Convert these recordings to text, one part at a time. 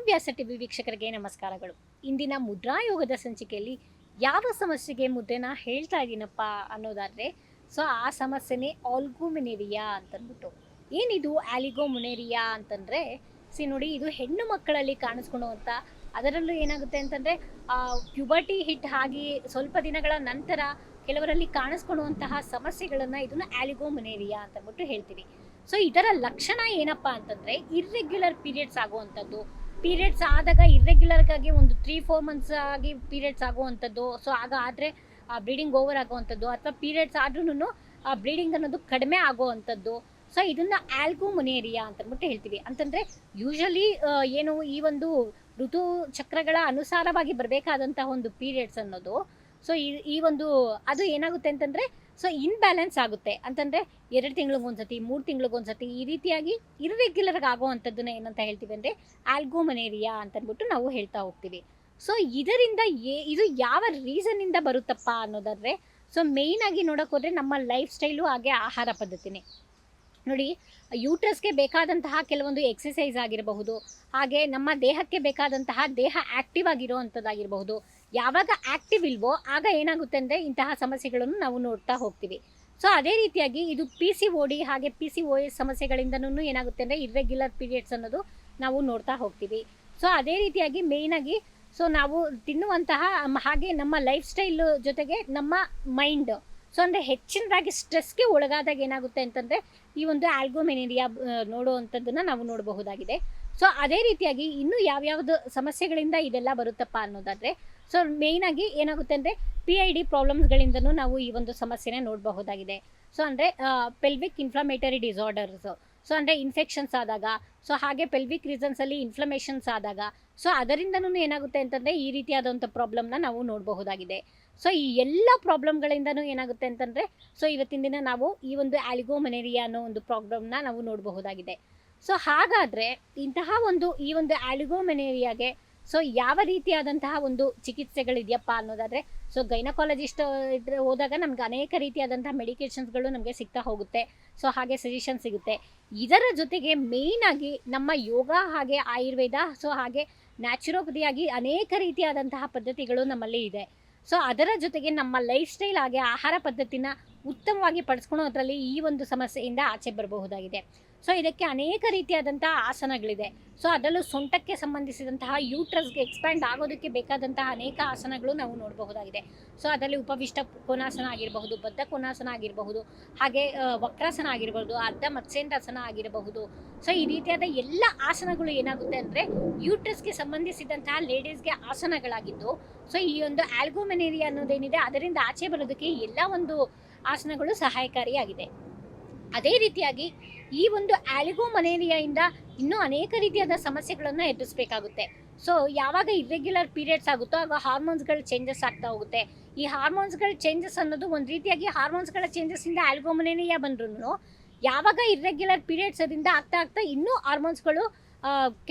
ವ್ಯಾಸ TV ವೀಕ್ಷಕರಿಗೆ ನಮಸ್ಕಾರಗಳು. ಇಂದಿನ ಮುದ್ರಾಯೋಗದ ಸಂಚಿಕೆಯಲ್ಲಿ ಯಾವ ಸಮಸ್ಯೆಗೆ ಮುದ್ರೆನ ಹೇಳ್ತಾ ಇದ್ದೀನಪ್ಪ ಅನ್ನೋದಾದರೆ, ಸೊ ಆ ಸಮಸ್ಯೆನೇ ಆಲ್ಗುಮಿನೇರಿಯಾ ಅಂತಂದ್ಬಿಟ್ಟು. ಏನಿದು ಆಲಿಗೋಮುನೇರಿಯಾ ಅಂತಂದರೆ, ನೋಡಿ ಇದು ಹೆಣ್ಣು ಮಕ್ಕಳಲ್ಲಿ ಕಾಣಿಸ್ಕೊಳ್ಳುವಂಥ, ಅದರಲ್ಲೂ ಏನಾಗುತ್ತೆ ಅಂತಂದರೆ ಪ್ಯುಬರ್ಟಿ ಹಿಟ್ ಆಗಿ ಸ್ವಲ್ಪ ದಿನಗಳ ನಂತರ ಕೆಲವರಲ್ಲಿ ಕಾಣಿಸ್ಕೊಳ್ಳುವಂತಹ ಸಮಸ್ಯೆಗಳನ್ನು ಇದನ್ನು ಆಲಿಗೋಮುನೇರಿಯಾ ಅಂತಂದ್ಬಿಟ್ಟು ಹೇಳ್ತೀವಿ. ಸೊ ಇದರ ಲಕ್ಷಣ ಏನಪ್ಪ ಅಂತಂದರೆ ಇರ್ರೆಗ್ಯುಲರ್ ಪೀರಿಯಡ್ಸ್ ಆಗುವಂಥದ್ದು, ಪೀರಿಯಡ್ಸ್ ಆದಾಗ ಇರ್ರೆಗ್ಯುಲರ್ಗಾಗಿ ಒಂದು 3-4 ಮಂತ್ಸ್ ಆಗಿ ಪೀರಿಯಡ್ಸ್ ಆಗುವಂಥದ್ದು. ಸೊ ಆಗ ಆದರೆ ಬ್ಲೀಡಿಂಗ್ ಓವರ್ ಆಗುವಂಥದ್ದು, ಅಥವಾ ಪೀರಿಯಡ್ಸ್ ಆದ್ರೂ ಬ್ಲೀಡಿಂಗ್ ಅನ್ನೋದು ಕಡಿಮೆ ಆಗುವಂಥದ್ದು. ಸೊ ಇದನ್ನು ಆಲ್ಗುಮುನೇರಿಯಾ ಅಂತಂದ್ಬಿಟ್ಟು ಹೇಳ್ತೀವಿ. ಅಂತಂದರೆ ಯೂಶಲಿ ಏನು ಈ ಒಂದು ಋತು ಚಕ್ರಗಳ ಅನುಸಾರವಾಗಿ ಬರಬೇಕಾದಂತಹ ಒಂದು ಪೀರಿಯಡ್ಸ್ ಅನ್ನೋದು, ಸೊ ಈ ಒಂದು ಅದು ಏನಾಗುತ್ತೆ ಅಂತಂದರೆ ಸೊ ಇನ್ಬ್ಯಾಲೆನ್ಸ್ ಆಗುತ್ತೆ. ಅಂತಂದರೆ 2 ತಿಂಗಳಿಗೊಂದ್ಸತಿ 3 ತಿಂಗಳಿಗೊಂದ್ಸತಿ ಈ ರೀತಿಯಾಗಿ ಇರ್ರೆಗ್ಯುಲರ್ಗೆ ಆಗೋವಂಥದ್ದನ್ನ ಏನಂತ ಹೇಳ್ತೀವಿ ಅಂದರೆ ಆಲ್ಗುಮನೇರಿಯಾ ಅಂತಂದ್ಬಿಟ್ಟು ನಾವು ಹೇಳ್ತಾ ಹೋಗ್ತೀವಿ. ಸೊ ಇದರಿಂದ ಇದು ಯಾವ ರೀಸನ್ನಿಂದ ಬರುತ್ತಪ್ಪ ಅನ್ನೋದಾದರೆ, ಸೊ ಮೇಯ್ನಾಗಿ ನೋಡೋಕೆ ಹೋದರೆ ನಮ್ಮ ಲೈಫ್ ಸ್ಟೈಲು ಹಾಗೆ ಆಹಾರ ಪದ್ಧತಿನೇ. ನೋಡಿ, ಯೂಟ್ರಸ್ಗೆ ಬೇಕಾದಂತಹ ಕೆಲವೊಂದು ಎಕ್ಸಸೈಸ್ ಆಗಿರಬಹುದು, ಹಾಗೆ ನಮ್ಮ ದೇಹಕ್ಕೆ ಬೇಕಾದಂತಹ ದೇಹ ಆ್ಯಕ್ಟಿವ್ ಆಗಿರೋವಂಥದ್ದಾಗಿರಬಹುದು. ಯಾವಾಗ ಆ್ಯಕ್ಟಿವ್ ಇಲ್ವೋ ಆಗ ಏನಾಗುತ್ತೆ ಅಂದರೆ ಇಂತಹ ಸಮಸ್ಯೆಗಳನ್ನು ನಾವು ನೋಡ್ತಾ ಹೋಗ್ತೀವಿ. ಸೊ ಅದೇ ರೀತಿಯಾಗಿ ಇದು PCOD ಹಾಗೆ PCOS ಸಮಸ್ಯೆಗಳಿಂದನೂ ಏನಾಗುತ್ತೆ ಅಂದರೆ ಇರ್ರೆಗ್ಯುಲರ್ ಪೀರಿಯಡ್ಸ್ ಅನ್ನೋದು ನಾವು ನೋಡ್ತಾ ಹೋಗ್ತೀವಿ. ಸೊ ಅದೇ ರೀತಿಯಾಗಿ ಮೇಯ್ನಾಗಿ ಸೊ ನಾವು ತಿನ್ನುವಂತಹ ಹಾಗೆ ನಮ್ಮ ಲೈಫ್ ಸ್ಟೈಲ್ ಜೊತೆಗೆ ನಮ್ಮ ಮೈಂಡ್, ಸೊ ಅಂದರೆ ಹೆಚ್ಚಿನದಾಗಿ ಸ್ಟ್ರೆಸ್ಗೆ ಒಳಗಾದಾಗ ಏನಾಗುತ್ತೆ ಅಂತಂದರೆ ಈ ಒಂದು ಆಲ್ಗುಮಿನೇರಿಯಾ ನೋಡುವಂಥದ್ದನ್ನು ನಾವು ನೋಡಬಹುದಾಗಿದೆ. ಸೊ ಅದೇ ರೀತಿಯಾಗಿ ಇನ್ನೂ ಯಾವ್ಯಾವುದು ಸಮಸ್ಯೆಗಳಿಂದ ಇದೆಲ್ಲ ಬರುತ್ತಪ್ಪ ಅನ್ನೋದಾದರೆ, ಸೊ ಮೇಯ್ನಾಗಿ ಏನಾಗುತ್ತೆ ಅಂದರೆ PID ಪ್ರಾಬ್ಲಮ್ಸ್ಗಳಿಂದನೂ ನಾವು ಈ ಒಂದು ಸಮಸ್ಯೆನ ನೋಡಬಹುದಾಗಿದೆ. ಸೊ ಅಂದರೆ ಪೆಲ್ವಿಕ್ ಇನ್ಫ್ಲಮೇಟರಿ ಡಿಸಾರ್ಡರ್ಸು, ಸೊ ಅಂದರೆ ಇನ್ಫೆಕ್ಷನ್ಸ್ ಆದಾಗ, ಸೊ ಹಾಗೆ ಪೆಲ್ವಿಕ್ ರೀಸನ್ಸಲ್ಲಿ ಇನ್ಫ್ಲಮೇಷನ್ಸ್ ಆದಾಗ, ಸೊ ಅದರಿಂದನೂ ಏನಾಗುತ್ತೆ ಅಂತಂದರೆ ಈ ರೀತಿಯಾದಂಥ ಪ್ರಾಬ್ಲಮ್ನ ನಾವು ನೋಡಬಹುದಾಗಿದೆ. ಸೊ ಈ ಎಲ್ಲ ಪ್ರಾಬ್ಲಮ್ಗಳಿಂದನೂ ಏನಾಗುತ್ತೆ ಅಂತಂದರೆ ಸೊ ಇವತ್ತಿನ ದಿನ ನಾವು ಈ ಒಂದು ಆಲಿಗೋಮನೇರಿಯಾ ಅನ್ನೋ ಒಂದು ಪ್ರಾಬ್ಲಮ್ನ ನಾವು ನೋಡಬಹುದಾಗಿದೆ. ಸೊ ಹಾಗಾದರೆ ಇಂತಹ ಒಂದು ಈ ಒಂದು ಆಲಿಗೋಮನೇರಿಯಾಗೆ ಸೊ ಯಾವ ರೀತಿಯಾದಂತಹ ಒಂದು ಚಿಕಿತ್ಸೆಗಳಿದೆಯಪ್ಪ ಅನ್ನೋದಾದರೆ, ಸೊ ಗೈನಕಾಲಜಿಸ್ಟ್ ಇದ್ರೆ ಹೋದಾಗ ನಮ್ಗೆ ಅನೇಕ ರೀತಿಯಾದಂತಹ ಮೆಡಿಕೇಷನ್ಸ್ಗಳು ನಮಗೆ ಸಿಗ್ತಾ ಹೋಗುತ್ತೆ. ಸೊ ಹಾಗೆ ಸಜೆಷನ್ ಸಿಗುತ್ತೆ. ಇದರ ಜೊತೆಗೆ ಮೇಯ್ನಾಗಿ ನಮ್ಮ ಯೋಗ ಹಾಗೆ ಆಯುರ್ವೇದ, ಸೊ ಹಾಗೆ ನ್ಯಾಚುರೋಪತಿಯಾಗಿ ಅನೇಕ ರೀತಿಯಾದಂತಹ ಪದ್ಧತಿಗಳು ನಮ್ಮಲ್ಲಿ ಇದೆ. ಸೊ ಅದರ ಜೊತೆಗೆ ನಮ್ಮ ಲೈಫ್ ಸ್ಟೈಲ್ ಹಾಗೆ ಆಹಾರ ಪದ್ಧತಿನ ಉತ್ತಮವಾಗಿ ಪಡಿಸ್ಕೊಳ್ಳೋದ್ರಲ್ಲಿ ಈ ಒಂದು ಸಮಸ್ಯೆಯಿಂದ ಆಚೆ ಬರಬಹುದಾಗಿದೆ. ಸೊ ಇದಕ್ಕೆ ಅನೇಕ ರೀತಿಯಾದಂತಹ ಆಸನಗಳಿದೆ. ಸೊ ಅದರಲ್ಲೂ ಸೊಂಟಕ್ಕೆ ಸಂಬಂಧಿಸಿದಂತಹ ಯೂಟ್ರಸ್ಗೆ ಎಕ್ಸ್ಪ್ಯಾಂಡ್ ಆಗೋದಕ್ಕೆ ಬೇಕಾದಂತಹ ಅನೇಕ ಆಸನಗಳು ನಾವು ನೋಡಬಹುದಾಗಿದೆ. ಸೊ ಅದರಲ್ಲಿ ಉಪವಿಷ್ಟ ಕೋನಾಸನ ಆಗಿರಬಹುದು, ಬದ್ಧ ಕೋನಾಸನ ಆಗಿರಬಹುದು, ಹಾಗೆ ವಕ್ರಾಸನ ಆಗಿರಬಹುದು, ಅರ್ಧ ಮತ್ಸ್ಯೇಂದ್ರಾಸನ ಆಗಿರಬಹುದು. ಸೊ ಈ ರೀತಿಯಾದ ಎಲ್ಲ ಆಸನಗಳು ಏನಾಗುತ್ತೆ ಅಂದರೆ ಯೂಟ್ರಸ್ಗೆ ಸಂಬಂಧಿಸಿದಂತಹ ಲೇಡೀಸ್ಗೆ ಆಸನಗಳಾಗಿದ್ದು, ಸೊ ಈ ಒಂದು ಆಲ್ಗುಮಿನೇರಿಯಾ ಅನ್ನೋದೇನಿದೆ ಅದರಿಂದ ಆಚೆ ಬರೋದಕ್ಕೆ ಎಲ್ಲ ಒಂದು ಆಸನಗಳು ಸಹಾಯಕಾರಿಯಾಗಿದೆ. ಅದೇ ರೀತಿಯಾಗಿ ಈ ಒಂದು ಆಲಿಗೋಮನೇರಿಯಾಯಿಂದ ಇನ್ನೂ ಅನೇಕ ರೀತಿಯಾದ ಸಮಸ್ಯೆಗಳನ್ನು ಎದುರಿಸಬೇಕಾಗುತ್ತೆ. ಸೊ ಯಾವಾಗ ಇರ್ರೆಗ್ಯುಲರ್ ಪೀರಿಯಡ್ಸ್ ಆಗುತ್ತೋ ಆಗ ಹಾರ್ಮೋನ್ಸ್ಗಳ ಚೇಂಜಸ್ ಆಗ್ತಾ ಹೋಗುತ್ತೆ. ಈ ಹಾರ್ಮೋನ್ಸ್ಗಳ ಚೇಂಜಸ್ ಅನ್ನೋದು ಒಂದು ರೀತಿಯಾಗಿ ಹಾರ್ಮೋನ್ಸ್ಗಳ ಚೇಂಜಸ್ಸಿಂದ ಆಲಿಗೋಮನೇರಿಯಾ ಬಂದ್ರೂ ಯಾವಾಗ ಇರ್ರೆಗ್ಯುಲರ್ ಪೀರಿಯಡ್ಸ್ ಅದರಿಂದ ಆಗ್ತಾ ಇನ್ನೂ ಹಾರ್ಮೋನ್ಸ್ಗಳು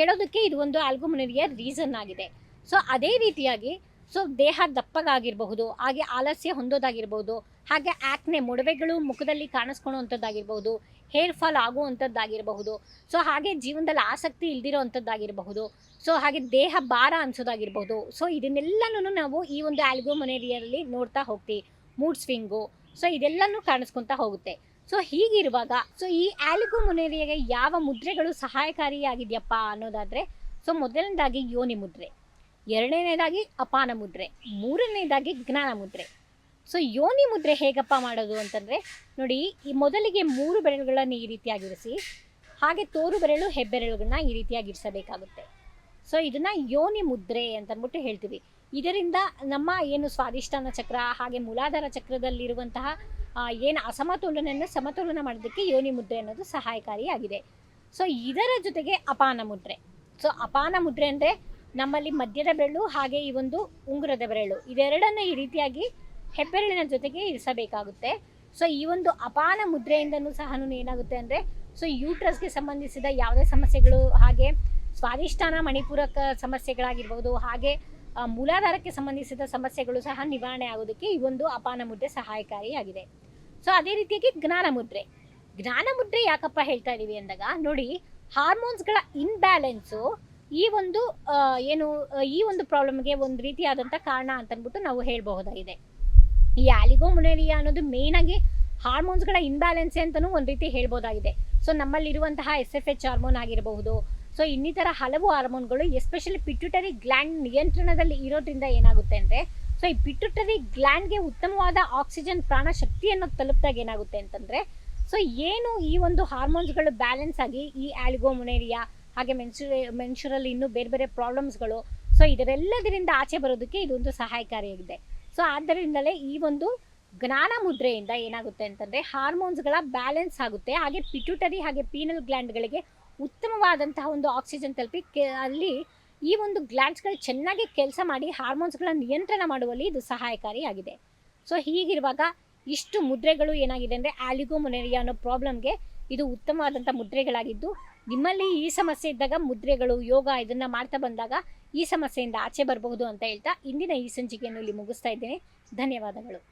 ಕೆಡೋದಕ್ಕೆ ಇದು ಒಂದು ಆಲ್ಗುಮಿನೇರಿಯಾ ರೀಸನ್ ಆಗಿದೆ. ಸೊ ಅದೇ ರೀತಿಯಾಗಿ ಸೊ ದೇಹ ದಪ್ಪಗಾಗಿರಬಹುದು, ಹಾಗೆ ಆಲಸ್ಯ ಹೊಂದೋದಾಗಿರ್ಬೋದು, ಹಾಗೆ ಆ್ಯಕ್ನೆ ಮೊಡವೆಗಳು ಮುಖದಲ್ಲಿ ಕಾಣಿಸ್ಕೊಳ್ಳುವಂಥದ್ದಾಗಿರ್ಬೋದು, ಹೇರ್ ಫಾಲ್ ಆಗುವಂಥದ್ದಾಗಿರಬಹುದು, ಸೊ ಹಾಗೆ ಜೀವನದಲ್ಲಿ ಆಸಕ್ತಿ ಇಲ್ದಿರೋ ಅಂಥದ್ದಾಗಿರಬಹುದು, ಸೊ ಹಾಗೆ ದೇಹ ಭಾರ ಅನಿಸೋದಾಗಿರ್ಬೋದು. ಸೊ ಇದನ್ನೆಲ್ಲನೂ ನಾವು ಈ ಒಂದು ಆಲ್ಗುಮಿನೇರಿಯಾದಲ್ಲಿ ನೋಡ್ತಾ ಹೋಗ್ತೀವಿ. ಮೂಡ್ ಸ್ವಿಂಗು, ಸೊ ಇದೆಲ್ಲನೂ ಕಾಣಿಸ್ಕೊತಾ ಹೋಗುತ್ತೆ. ಸೊ ಹೀಗಿರುವಾಗ ಸೊ ಈ ಆಲ್ಗುಮಿನೇರಿಯಾಗೆ ಯಾವ ಮುದ್ರೆಗಳು ಸಹಾಯಕಾರಿಯಾಗಿದೆಯಪ್ಪ ಅನ್ನೋದಾದರೆ, ಸೊ ಮೊದಲನೇದಾಗಿ ಯೋನಿ ಮುದ್ರೆ, ಎರಡನೇದಾಗಿ ಅಪಾನ ಮುದ್ರೆ, ಮೂರನೇದಾಗಿ ಜ್ಞಾನ ಮುದ್ರೆ. ಸೊ ಯೋನಿ ಮುದ್ರೆ ಹೇಗಪ್ಪ ಮಾಡೋದು ಅಂತಂದರೆ, ನೋಡಿ, ಈ ಮೊದಲಿಗೆ 3 ಬೆರಳುಗಳನ್ನು ಈ ರೀತಿಯಾಗಿರಿಸಿ, ಹಾಗೆ ತೋರು ಬೆರಳು ಹೆಬ್ಬೆರಳುಗಳನ್ನ ಈ ರೀತಿಯಾಗಿರಿಸಬೇಕಾಗುತ್ತೆ. ಸೊ ಇದನ್ನು ಯೋನಿ ಮುದ್ರೆ ಅಂತಂದ್ಬಿಟ್ಟು ಹೇಳ್ತೀವಿ. ಇದರಿಂದ ನಮ್ಮ ಏನು ಸ್ವಾದಿಷ್ಟಾನ ಚಕ್ರ ಹಾಗೆ ಮೂಲಾಧಾರ ಚಕ್ರದಲ್ಲಿರುವಂತಹ ಏನು ಅಸಮತೋಲನವನ್ನು ಸಮತೋಲನ ಮಾಡೋದಕ್ಕೆ ಯೋನಿ ಮುದ್ರೆ ಅನ್ನೋದು ಸಹಾಯಕಾರಿಯಾಗಿದೆ. ಸೊ ಇದರ ಜೊತೆಗೆ ಅಪಾನ ಮುದ್ರೆ. ಸೊ ಅಪಾನ ಮುದ್ರೆ ಅಂದರೆ ನಮ್ಮಲ್ಲಿ ಮಧ್ಯದ ಬೆರಳು ಹಾಗೆ ಈ ಒಂದು ಉಂಗುರದ ಬೆರಳು ಇದೆರಡನ್ನು ಈ ರೀತಿಯಾಗಿ ಹೆಬ್ಬೆರಳಿನ ಜೊತೆಗೆ ಇರಿಸಬೇಕಾಗುತ್ತೆ. ಸೊ ಈ ಒಂದು ಅಪಾನ ಮುದ್ರೆಯಿಂದನೂ ಸಹ ಏನಾಗುತ್ತೆ ಅಂದರೆ ಸೊ ಯೂಟ್ರಸ್ಗೆ ಸಂಬಂಧಿಸಿದ ಯಾವುದೇ ಸಮಸ್ಯೆಗಳು, ಹಾಗೆ ಸ್ವಾದಿಷ್ಟಾನ ಮಣಿಪೂರಕ ಸಮಸ್ಯೆಗಳಾಗಿರ್ಬೋದು, ಹಾಗೆ ಮೂಲಾಧಾರಕ್ಕೆ ಸಂಬಂಧಿಸಿದ ಸಮಸ್ಯೆಗಳು ಸಹ ನಿವಾರಣೆ ಆಗೋದಕ್ಕೆ ಈ ಒಂದು ಅಪಾನ ಮುದ್ರೆ ಸಹಾಯಕಾರಿಯಾಗಿದೆ. ಸೊ ಅದೇ ರೀತಿಯಾಗಿ ಜ್ಞಾನ ಮುದ್ರೆ. ಜ್ಞಾನ ಮುದ್ರೆ ಯಾಕಪ್ಪ ಹೇಳ್ತಾ ಇದ್ದೀವಿ ಅಂದಾಗ, ನೋಡಿ, ಹಾರ್ಮೋನ್ಸ್ಗಳ ಇನ್ಬ್ಯಾಲೆನ್ಸು ಈ ಒಂದು ಈ ಒಂದು ಪ್ರಾಬ್ಲಮ್ಗೆ ಒಂದು ರೀತಿಯಾದಂಥ ಕಾರಣ ಅಂತಂದ್ಬಿಟ್ಟು ನಾವು ಹೇಳಬಹುದಾಗಿದೆ. ಈ ಆಲಿಗೋಮುನೇರಿಯಾ ಅನ್ನೋದು ಮೇಯ್ನಾಗಿ ಹಾರ್ಮೋನ್ಸ್ಗಳ ಇನ್ಬ್ಯಾಲೆನ್ಸೆ ಅಂತಲೂ ಒಂದು ರೀತಿ ಹೇಳ್ಬೋದಾಗಿದೆ. ಸೊ ನಮ್ಮಲ್ಲಿರುವಂತಹ SFH ಹಾರ್ಮೋನ್ ಆಗಿರಬಹುದು, ಸೊ ಇನ್ನಿತರ ಹಲವು ಹಾರ್ಮೋನ್ಗಳು ಎಸ್ಪೆಷಲಿ ಪಿಟ್ಯುಟರಿ ಗ್ಲ್ಯಾಂಡ್ ನಿಯಂತ್ರಣದಲ್ಲಿ ಇರೋದ್ರಿಂದ ಏನಾಗುತ್ತೆ ಅಂದರೆ, ಸೊ ಈ ಪಿಟ್ಯುಟರಿ ಗ್ಲ್ಯಾಂಡ್ಗೆ ಉತ್ತಮವಾದ ಆಕ್ಸಿಜನ್ ಪ್ರಾಣಶಕ್ತಿಯನ್ನು ತಲುಪಿದಾಗ ಏನಾಗುತ್ತೆ ಅಂತಂದರೆ, ಸೊ ಏನು ಈ ಒಂದು ಹಾರ್ಮೋನ್ಸ್ಗಳು ಬ್ಯಾಲೆನ್ಸ್ ಆಗಿ ಈ ಆಲಿಗೋಮುನೇರಿಯಾ ಹಾಗೆ ಮೆನ್ಸುರಲ್ ಇನ್ನೂ ಬೇರೆ ಬೇರೆ ಪ್ರಾಬ್ಲಮ್ಸ್ಗಳು, ಸೊ ಇದರೆಲ್ಲದರಿಂದ ಆಚೆ ಬರೋದಕ್ಕೆ ಇದೊಂದು ಸಹಾಯಕಾರಿಯಾಗಿದೆ. ಸೊ ಆದ್ದರಿಂದಲೇ ಈ ಒಂದು ಜ್ಞಾನ ಮುದ್ರೆಯಿಂದ ಏನಾಗುತ್ತೆ ಅಂತಂದರೆ ಹಾರ್ಮೋನ್ಸ್ಗಳ ಬ್ಯಾಲೆನ್ಸ್ ಆಗುತ್ತೆ, ಹಾಗೆ ಪಿಟ್ಯುಟರಿ ಹಾಗೆ ಪೀನಲ್ ಗ್ಲ್ಯಾಂಡ್ಗಳಿಗೆ ಉತ್ತಮವಾದಂತಹ ಒಂದು ಆಕ್ಸಿಜನ್ ತಲುಪಿ ಅಲ್ಲಿ ಈ ಒಂದು ಗ್ಲ್ಯಾಂಡ್ಸ್ಗಳು ಚೆನ್ನಾಗಿ ಕೆಲಸ ಮಾಡಿ ಹಾರ್ಮೋನ್ಸ್ಗಳ ನಿಯಂತ್ರಣ ಮಾಡುವಲ್ಲಿ ಇದು ಸಹಾಯಕಾರಿಯಾಗಿದೆ. ಸೊ ಹೀಗಿರುವಾಗ ಇಷ್ಟು ಮುದ್ರೆಗಳು ಏನಾಗಿದೆ ಅಂದರೆ ಆಲಿಗೋಮುನೇರಿಯಾ ಅನ್ನೋ ಪ್ರಾಬ್ಲಮ್ಗೆ ಇದು ಉತ್ತಮವಾದಂಥ ಮುದ್ರೆಗಳಾಗಿದ್ದು, ನಿಮ್ಮಲ್ಲಿ ಈ ಸಮಸ್ಯೆ ಇದ್ದಾಗ ಮುದ್ರೆಗಳು, ಯೋಗ ಇದನ್ನು ಮಾಡ್ತಾ ಬಂದಾಗ ಈ ಸಮಸ್ಯೆಯಿಂದ ಆಚೆ ಬರಬಹುದು ಅಂತ ಹೇಳ್ತಾ ಇಂದಿನ ಈ ಸಂಚಿಕೆಯನ್ನು ಇಲ್ಲಿ ಮುಗಿಸ್ತಾ ಇದ್ದೇನೆ. ಧನ್ಯವಾದಗಳು.